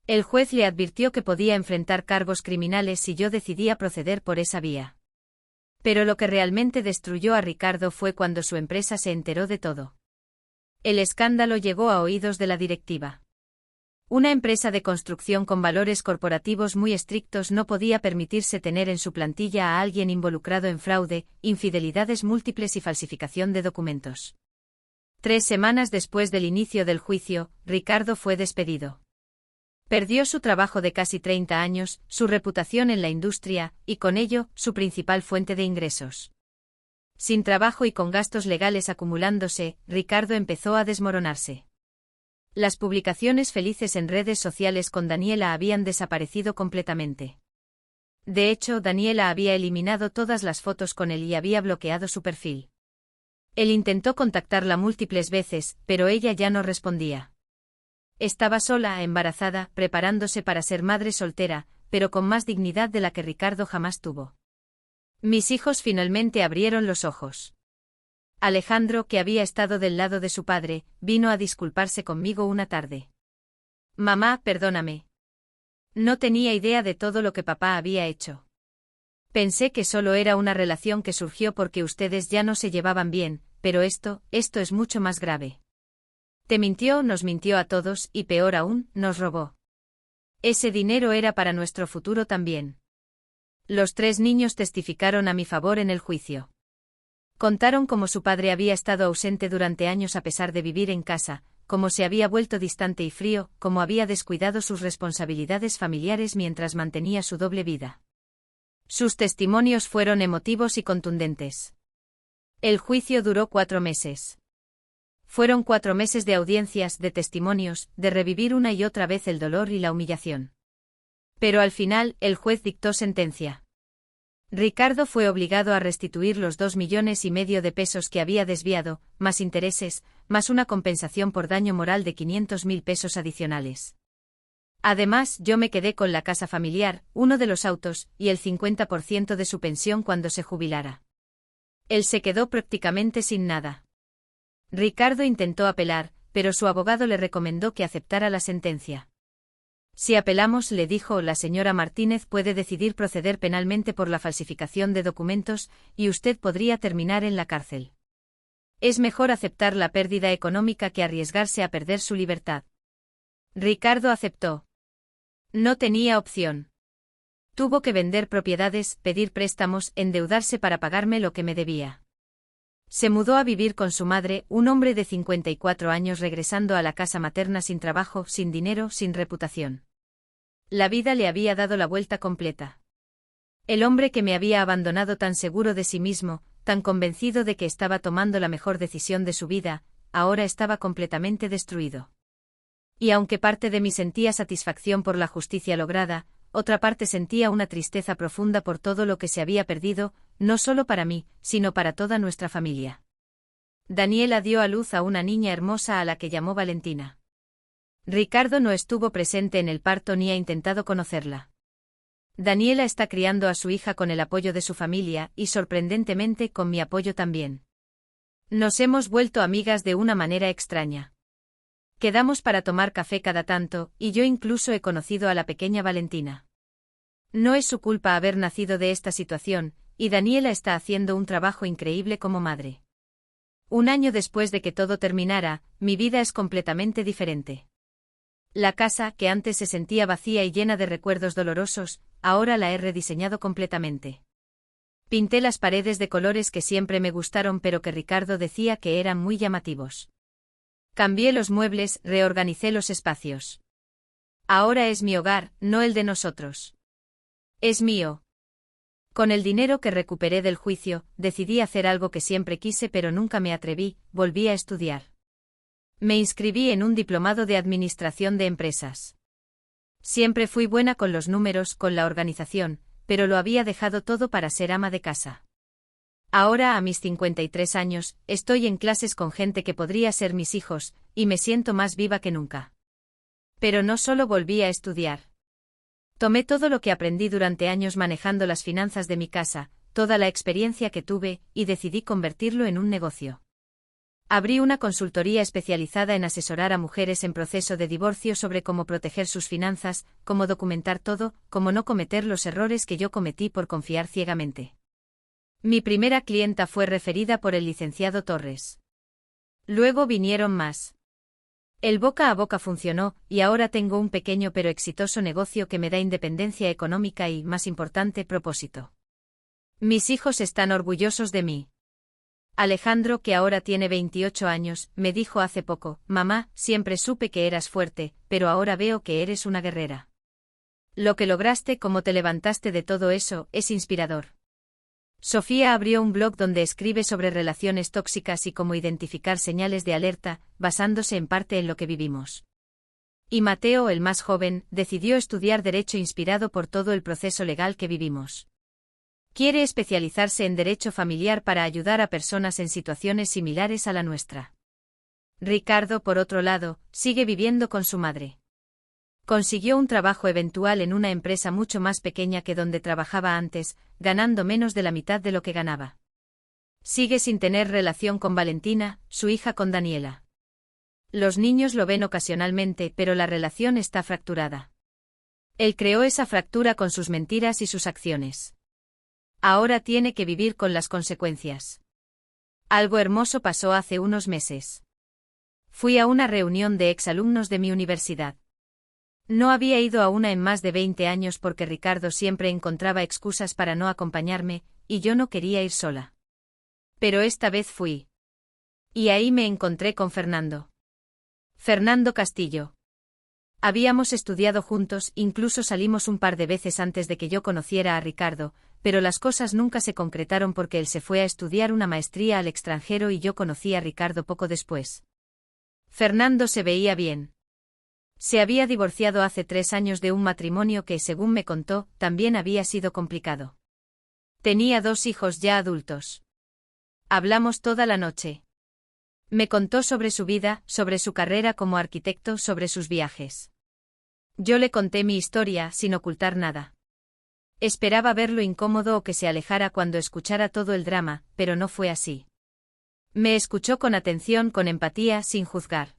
El juez le advirtió que podía enfrentar cargos criminales si yo decidía proceder por esa vía. Pero lo que realmente destruyó a Ricardo fue cuando su empresa se enteró de todo. El escándalo llegó a oídos de la directiva. Una empresa de construcción con valores corporativos muy estrictos no podía permitirse tener en su plantilla a alguien involucrado en fraude, infidelidades múltiples y falsificación de documentos. 3 semanas después del inicio del juicio, Ricardo fue despedido. Perdió su trabajo de casi 30 años, su reputación en la industria, y con ello, su principal fuente de ingresos. Sin trabajo y con gastos legales acumulándose, Ricardo empezó a desmoronarse. Las publicaciones felices en redes sociales con Daniela habían desaparecido completamente. De hecho, Daniela había eliminado todas las fotos con él y había bloqueado su perfil. Él intentó contactarla múltiples veces, pero ella ya no respondía. Estaba sola, embarazada, preparándose para ser madre soltera, pero con más dignidad de la que Ricardo jamás tuvo. Mis hijos finalmente abrieron los ojos. Alejandro, que había estado del lado de su padre, vino a disculparse conmigo una tarde. Mamá, perdóname. No tenía idea de todo lo que papá había hecho. Pensé que solo era una relación que surgió porque ustedes ya no se llevaban bien, pero esto es mucho más grave. Te mintió, nos mintió a todos, y peor aún, nos robó. Ese dinero era para nuestro futuro también. Los 3 niños testificaron a mi favor en el juicio. Contaron cómo su padre había estado ausente durante años a pesar de vivir en casa, cómo se había vuelto distante y frío, cómo había descuidado sus responsabilidades familiares mientras mantenía su doble vida. Sus testimonios fueron emotivos y contundentes. El juicio duró 4 meses. Fueron 4 meses de audiencias, de testimonios, de revivir una y otra vez el dolor y la humillación. Pero al final, el juez dictó sentencia. Ricardo fue obligado a restituir los 2,5 millones de pesos que había desviado, más intereses, más una compensación por daño moral de 500.000 pesos adicionales. Además, yo me quedé con la casa familiar, uno de los autos, y el 50% de su pensión cuando se jubilara. Él se quedó prácticamente sin nada. Ricardo intentó apelar, pero su abogado le recomendó que aceptara la sentencia. Si apelamos, le dijo, la señora Martínez puede decidir proceder penalmente por la falsificación de documentos, y usted podría terminar en la cárcel. Es mejor aceptar la pérdida económica que arriesgarse a perder su libertad. Ricardo aceptó. No tenía opción. Tuvo que vender propiedades, pedir préstamos, endeudarse para pagarme lo que me debía. Se mudó a vivir con su madre, un hombre de 54 años regresando a la casa materna sin trabajo, sin dinero, sin reputación. La vida le había dado la vuelta completa. El hombre que me había abandonado tan seguro de sí mismo, tan convencido de que estaba tomando la mejor decisión de su vida, ahora estaba completamente destruido. Y aunque parte de mí sentía satisfacción por la justicia lograda, otra parte sentía una tristeza profunda por todo lo que se había perdido, no solo para mí, sino para toda nuestra familia. Daniela dio a luz a una niña hermosa a la que llamó Valentina. Ricardo no estuvo presente en el parto ni ha intentado conocerla. Daniela está criando a su hija con el apoyo de su familia y sorprendentemente con mi apoyo también. Nos hemos vuelto amigas de una manera extraña. Quedamos para tomar café cada tanto, y yo incluso he conocido a la pequeña Valentina. No es su culpa haber nacido de esta situación, y Daniela está haciendo un trabajo increíble como madre. Un año después de que todo terminara, mi vida es completamente diferente. La casa, que antes se sentía vacía y llena de recuerdos dolorosos, ahora la he rediseñado completamente. Pinté las paredes de colores que siempre me gustaron pero que Ricardo decía que eran muy llamativos. Cambié los muebles, reorganicé los espacios. Ahora es mi hogar, no el de nosotros. Es mío. Con el dinero que recuperé del juicio, decidí hacer algo que siempre quise pero nunca me atreví, volví a estudiar. Me inscribí en un diplomado de administración de empresas. Siempre fui buena con los números, con la organización, pero lo había dejado todo para ser ama de casa. Ahora, a mis 53 años, estoy en clases con gente que podría ser mis hijos, y me siento más viva que nunca. Pero no solo volví a estudiar. Tomé todo lo que aprendí durante años manejando las finanzas de mi casa, toda la experiencia que tuve, y decidí convertirlo en un negocio. Abrí una consultoría especializada en asesorar a mujeres en proceso de divorcio sobre cómo proteger sus finanzas, cómo documentar todo, cómo no cometer los errores que yo cometí por confiar ciegamente. Mi primera clienta fue referida por el licenciado Torres. Luego vinieron más. El boca a boca funcionó, y ahora tengo un pequeño pero exitoso negocio que me da independencia económica y, más importante, propósito. Mis hijos están orgullosos de mí. Alejandro, que ahora tiene 28 años, me dijo hace poco: «Mamá, siempre supe que eras fuerte, pero ahora veo que eres una guerrera. Lo que lograste, cómo te levantaste de todo eso, es inspirador». Sofía abrió un blog donde escribe sobre relaciones tóxicas y cómo identificar señales de alerta, basándose en parte en lo que vivimos. Y Mateo, el más joven, decidió estudiar Derecho inspirado por todo el proceso legal que vivimos. Quiere especializarse en derecho familiar para ayudar a personas en situaciones similares a la nuestra. Ricardo, por otro lado, sigue viviendo con su madre. Consiguió un trabajo eventual en una empresa mucho más pequeña que donde trabajaba antes, ganando menos de la mitad de lo que ganaba. Sigue sin tener relación con Valentina, su hija, con Daniela. Los niños lo ven ocasionalmente, pero la relación está fracturada. Él creó esa fractura con sus mentiras y sus acciones. Ahora tiene que vivir con las consecuencias. Algo hermoso pasó hace unos meses. Fui a una reunión de exalumnos de mi universidad. No había ido a una en más de 20 años porque Ricardo siempre encontraba excusas para no acompañarme, y yo no quería ir sola. Pero esta vez fui. Y ahí me encontré con Fernando. Fernando Castillo. Habíamos estudiado juntos, incluso salimos un par de veces antes de que yo conociera a Ricardo, pero las cosas nunca se concretaron porque él se fue a estudiar una maestría al extranjero y yo conocí a Ricardo poco después. Fernando se veía bien. Se había divorciado hace 3 años de un matrimonio que, según me contó, también había sido complicado. Tenía 2 hijos ya adultos. Hablamos toda la noche. Me contó sobre su vida, sobre su carrera como arquitecto, sobre sus viajes. Yo le conté mi historia, sin ocultar nada. Esperaba verlo incómodo o que se alejara cuando escuchara todo el drama, pero no fue así. Me escuchó con atención, con empatía, sin juzgar.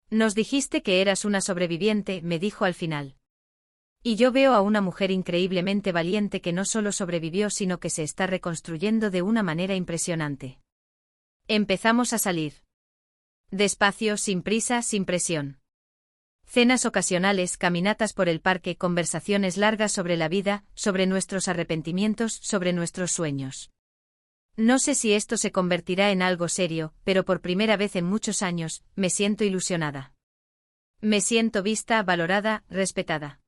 Nos dijiste que eras una sobreviviente, me dijo al final. Y yo veo a una mujer increíblemente valiente que no solo sobrevivió sino que se está reconstruyendo de una manera impresionante. Empezamos a salir. Despacio, sin prisa, sin presión. Cenas ocasionales, caminatas por el parque, conversaciones largas sobre la vida, sobre nuestros arrepentimientos, sobre nuestros sueños. No sé si esto se convertirá en algo serio, pero por primera vez en muchos años, me siento ilusionada. Me siento vista, valorada, respetada.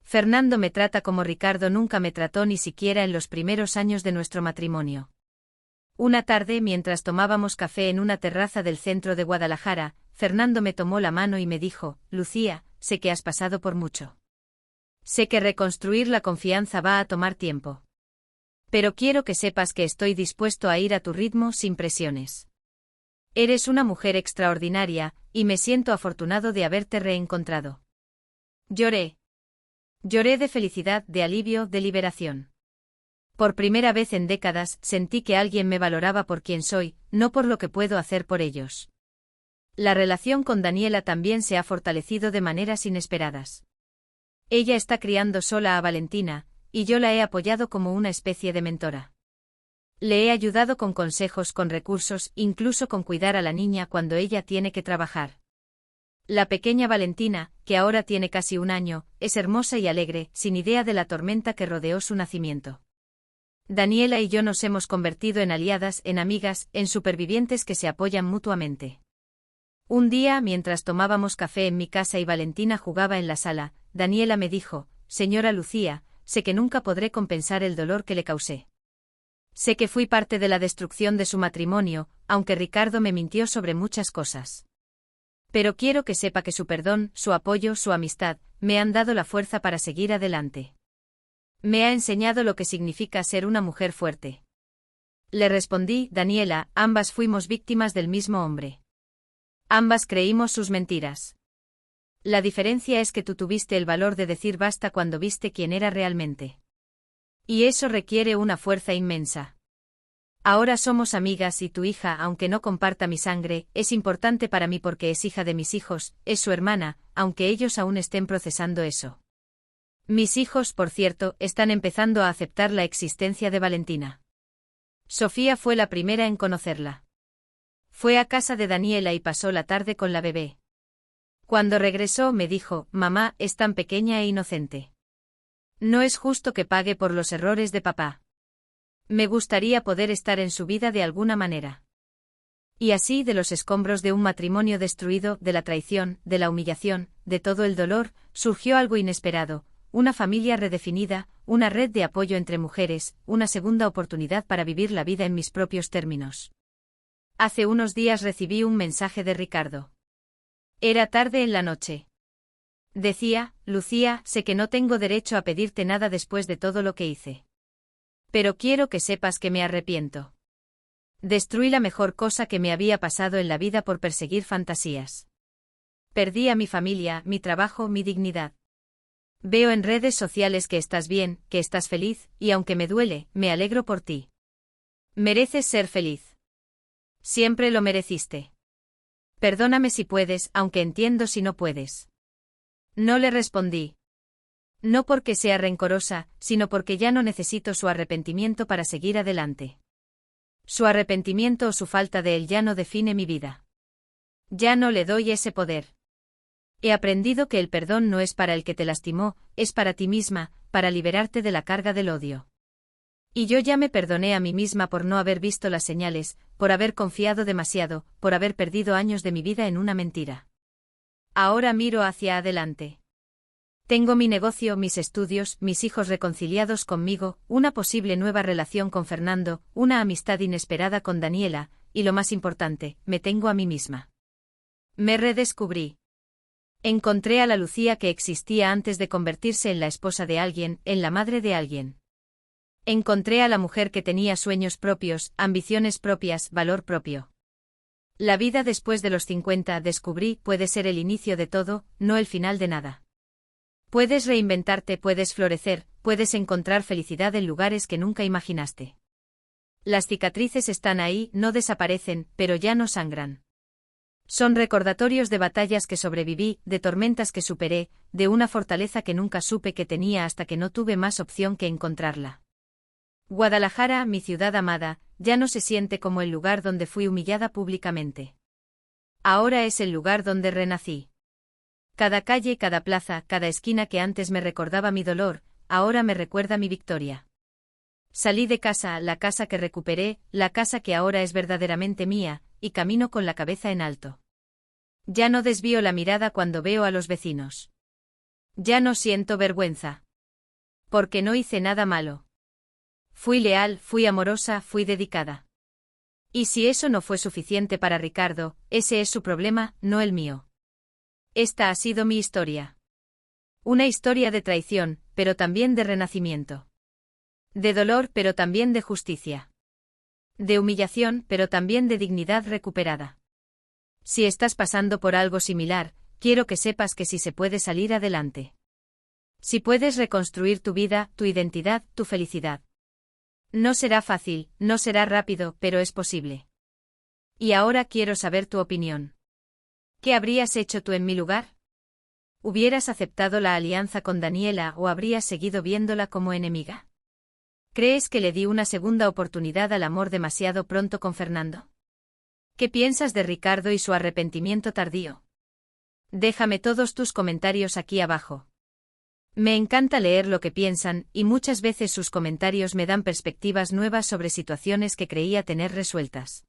Fernando me trata como Ricardo nunca me trató ni siquiera en los primeros años de nuestro matrimonio. Una tarde, mientras tomábamos café en una terraza del centro de Guadalajara, Fernando me tomó la mano y me dijo: «Lucía, sé que has pasado por mucho. Sé que reconstruir la confianza va a tomar tiempo. Pero quiero que sepas que estoy dispuesto a ir a tu ritmo sin presiones. Eres una mujer extraordinaria, y me siento afortunado de haberte reencontrado». Lloré. Lloré de felicidad, de alivio, de liberación. Por primera vez en décadas sentí que alguien me valoraba por quien soy, no por lo que puedo hacer por ellos. La relación con Daniela también se ha fortalecido de maneras inesperadas. Ella está criando sola a Valentina, y yo la he apoyado como una especie de mentora. Le he ayudado con consejos, con recursos, incluso con cuidar a la niña cuando ella tiene que trabajar. La pequeña Valentina, que ahora tiene casi 1 año, es hermosa y alegre, sin idea de la tormenta que rodeó su nacimiento. Daniela y yo nos hemos convertido en aliadas, en amigas, en supervivientes que se apoyan mutuamente. Un día, mientras tomábamos café en mi casa y Valentina jugaba en la sala, Daniela me dijo: «Señora Lucía, sé que nunca podré compensar el dolor que le causé. Sé que fui parte de la destrucción de su matrimonio, aunque Ricardo me mintió sobre muchas cosas. Pero quiero que sepa que su perdón, su apoyo, su amistad, me han dado la fuerza para seguir adelante. Me ha enseñado lo que significa ser una mujer fuerte». Le respondí: «Daniela, ambas fuimos víctimas del mismo hombre. Ambas creímos sus mentiras. La diferencia es que tú tuviste el valor de decir basta cuando viste quién era realmente. Y eso requiere una fuerza inmensa. Ahora somos amigas y tu hija, aunque no comparta mi sangre, es importante para mí porque es hija de mis hijos, es su hermana, aunque ellos aún estén procesando eso. Mis hijos, por cierto, están empezando a aceptar la existencia de Valentina. Sofía fue la primera en conocerla. Fue a casa de Daniela y pasó la tarde con la bebé. Cuando regresó me dijo: «Mamá, es tan pequeña e inocente. No es justo que pague por los errores de papá. Me gustaría poder estar en su vida de alguna manera». Y así, de los escombros de un matrimonio destruido, de la traición, de la humillación, de todo el dolor, surgió algo inesperado, una familia redefinida, una red de apoyo entre mujeres, una segunda oportunidad para vivir la vida en mis propios términos. Hace unos días recibí un mensaje de Ricardo. Era tarde en la noche. Decía: «Lucía, sé que no tengo derecho a pedirte nada después de todo lo que hice. Pero quiero que sepas que me arrepiento. Destruí la mejor cosa que me había pasado en la vida por perseguir fantasías. Perdí a mi familia, mi trabajo, mi dignidad. Veo en redes sociales que estás bien, que estás feliz, y aunque me duele, me alegro por ti. Mereces ser feliz. Siempre lo mereciste. Perdóname si puedes, aunque entiendo si no puedes». No le respondí. No porque sea rencorosa, sino porque ya no necesito su arrepentimiento para seguir adelante. Su arrepentimiento o su falta de él ya no define mi vida. Ya no le doy ese poder. He aprendido que el perdón no es para el que te lastimó, es para ti misma, para liberarte de la carga del odio. Y yo ya me perdoné a mí misma por no haber visto las señales, por haber confiado demasiado, por haber perdido años de mi vida en una mentira. Ahora miro hacia adelante. Tengo mi negocio, mis estudios, mis hijos reconciliados conmigo, una posible nueva relación con Fernando, una amistad inesperada con Daniela, y lo más importante, me tengo a mí misma. Me redescubrí. Encontré a la Lucía que existía antes de convertirse en la esposa de alguien, en la madre de alguien. Encontré a la mujer que tenía sueños propios, ambiciones propias, valor propio. La vida después de los 50, descubrí, puede ser el inicio de todo, no el final de nada. Puedes reinventarte, puedes florecer, puedes encontrar felicidad en lugares que nunca imaginaste. Las cicatrices están ahí, no desaparecen, pero ya no sangran. Son recordatorios de batallas que sobreviví, de tormentas que superé, de una fortaleza que nunca supe que tenía hasta que no tuve más opción que encontrarla. Guadalajara, mi ciudad amada, ya no se siente como el lugar donde fui humillada públicamente. Ahora es el lugar donde renací. Cada calle, cada plaza, cada esquina que antes me recordaba mi dolor, ahora me recuerda mi victoria. Salí de casa, la casa que recuperé, la casa que ahora es verdaderamente mía, y camino con la cabeza en alto. Ya no desvío la mirada cuando veo a los vecinos. Ya no siento vergüenza. Porque no hice nada malo. Fui leal, fui amorosa, fui dedicada. Y si eso no fue suficiente para Ricardo, ese es su problema, no el mío. Esta ha sido mi historia. Una historia de traición, pero también de renacimiento. De dolor, pero también de justicia. De humillación, pero también de dignidad recuperada. Si estás pasando por algo similar, quiero que sepas que sí se puede salir adelante. Si puedes reconstruir tu vida, tu identidad, tu felicidad. No será fácil, no será rápido, pero es posible. Y ahora quiero saber tu opinión. ¿Qué habrías hecho tú en mi lugar? ¿Hubieras aceptado la alianza con Daniela o habrías seguido viéndola como enemiga? ¿Crees que le di una segunda oportunidad al amor demasiado pronto con Fernando? ¿Qué piensas de Ricardo y su arrepentimiento tardío? Déjame todos tus comentarios aquí abajo. Me encanta leer lo que piensan, y muchas veces sus comentarios me dan perspectivas nuevas sobre situaciones que creía tener resueltas.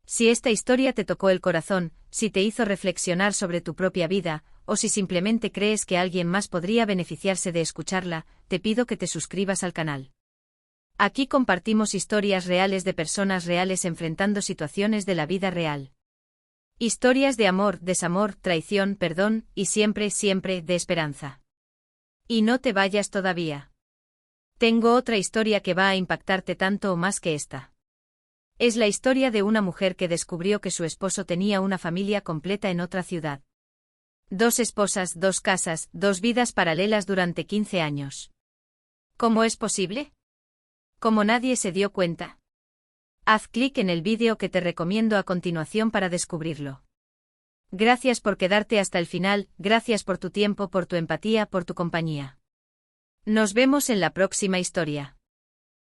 Si esta historia te tocó el corazón, si te hizo reflexionar sobre tu propia vida, o si simplemente crees que alguien más podría beneficiarse de escucharla, te pido que te suscribas al canal. Aquí compartimos historias reales de personas reales enfrentando situaciones de la vida real. Historias de amor, desamor, traición, perdón, y siempre, siempre, de esperanza. Y no te vayas todavía. Tengo otra historia que va a impactarte tanto o más que esta. Es la historia de una mujer que descubrió que su esposo tenía una familia completa en otra ciudad. 2 esposas, 2 casas, 2 vidas paralelas durante 15 años. ¿Cómo es posible? ¿Cómo nadie se dio cuenta? Haz clic en el vídeo que te recomiendo a continuación para descubrirlo. Gracias por quedarte hasta el final, gracias por tu tiempo, por tu empatía, por tu compañía. Nos vemos en la próxima historia.